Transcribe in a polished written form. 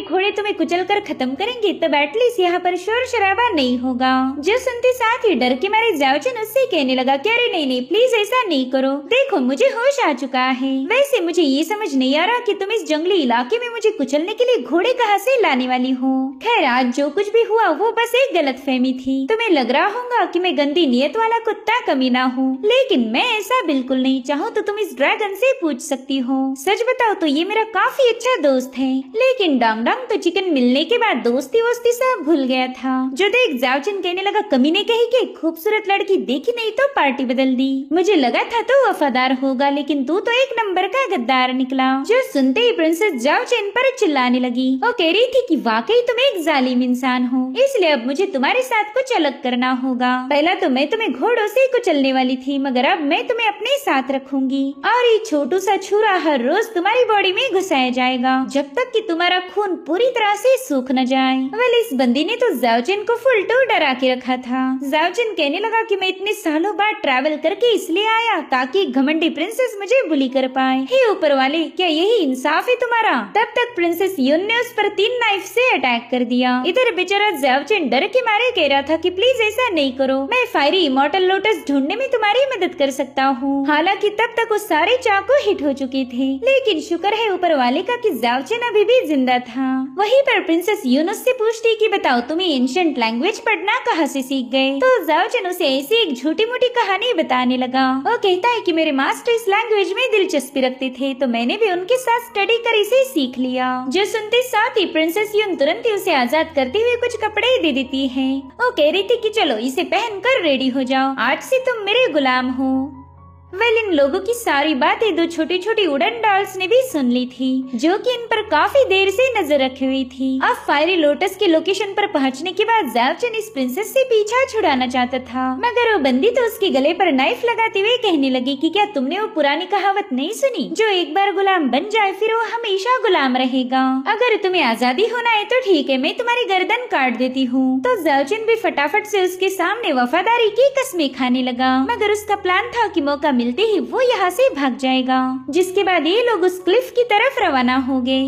घोड़े तुम्हें कुचल कर खत्म करेंगे तब एटलीस्ट यहाँ पर शोर शराबा नहीं होगा। जो सुनते साथ ही डर के मारे जाओचन उससे कहने लगा कि अरे नहीं नहीं प्लीज ऐसा नहीं करो, देखो मुझे होश आ चुका है। वैसे मुझे ये समझ नहीं आ रहा कि तुम इस जंगली इलाके में मुझे कुचलने के लिए घोड़े कहाँ से लाने वाली हो। खैर आज जो कुछ भी हुआ वो बस एक गलतफहमी थी। तुम्हें लग रहा होगा कि मैं गंदी नियत वाला कुत्ता कमीना हूँ, लेकिन मैं ऐसा बिल्कुल नहीं। चाहो तो तुम इस ड्रैगन से पूछ सकती हो। सच बताओ तो ये मेरा काफी अच्छा दोस्त है, लेकिन डांग डांग तो चिकन मिलने के बाद दोस्ती वोस्ती सब भूल गया था। जो देख जाओचन कहने लगा कमीने कही के खूबसूरत लड़की देखी नहीं तो पार्टी बदल दी। मुझे लगा था तो वफादार होगा, लेकिन तू तो एक नंबर का गद्दार निकला। जो सुनते ही प्रिंसेस जाओचन पर चिल्लाने लगी। वो कह रही थी कि वाकई तुम एक जालिम इंसान हो, इसलिए अब मुझे तुम्हारे साथ कुछ अलग करना होगा। पहला तो मैं तुम्हें घोड़ों से कुचलने वाली थी, मगर अब मैं तुम्हें अपने साथ रखूंगी और ये छोटू सा छुरा हर रोज तुम्हारी बॉडी में घुसाया जाएगा जब तक कि तुम्हारा खून पूरी तरह से सूख न जाए। वेल इस बंदी ने तो जाओचन को फुल टू डरा के रखा था। जाओचन कहने लगा कि मैं इतने सालों बाद ट्रैवल करके इसलिए आया ताकि घमंडी प्रिंसेस मुझे बुली कर पाए। हे ऊपर वाले, क्या यही इंसाफ है तुम्हारा? तब तक प्रिंसेस यून ने उस पर 3 नाइफ से अटैक कर दिया। इधर बेचारा जाओचन डर के मारे कह रहा था कि प्लीज ऐसा नहीं करो, मैं फायरी इमॉर्टल लोटस ढूंढने में तुम्हारी मदद कर सकता हूँ। हालांकि तब तक वो सारे चाकू हिट हो चुके थे, लेकिन शुक्र है ऊपर वाले का कि जाओचन अभी भी जिंदा था। वहीं पर प्रिंसेस यून उससे पूछती कि बताओ तुम्हें एंशिएंट लैंग्वेज पढ़ना कहाँ से सीख गए? तो जाओचन उसे ऐसी एक झूठी मूठी कहानी बताने लगा। वो कहता है कि मेरे मास्टर इस लैंग्वेज में दिलचस्पी रखते थे तो मैंने भी उनके साथ स्टडी कर इसे सीख लिया। जो सुनते साथ ही प्रिंसेस यून तुरंत ही उसे आजाद करते हुए कुछ कपड़े दे देती है। वो कह रही थी कि चलो इसे पहनकर रेडी हो जाओ, आज से तुम मेरे गुलाम हो। वेल इन लोगों की सारी बातें दो छोटी छोटी उड़न डॉल्स ने भी सुन ली थी, जो कि इन पर काफी देर से नजर रखी हुई थी। अब फायरी लोटस के लोकेशन पर पहुंचने के बाद जाओचन इस प्रिंसेस से पीछा छुड़ाना चाहता था, मगर वो बंदी तो उसके गले पर नाइफ लगाते हुए कहने लगी कि क्या तुमने वो पुरानी कहावत नहीं सुनी, जो एक बार गुलाम बन जाए फिर वो हमेशा गुलाम रहेगा। अगर तुम्हें आजादी होना है तो ठीक है, मैं तुम्हारी गर्दन काट देती हूँ। तो जाओचन भी फटाफट से उसके सामने वफादारी की कस्में खाने लगा, मगर उसका प्लान था कि मौका मिलते ही वो यहाँ से भाग जाएगा। जिसके बाद ये लोग उस क्लिफ की तरफ रवाना हो गए।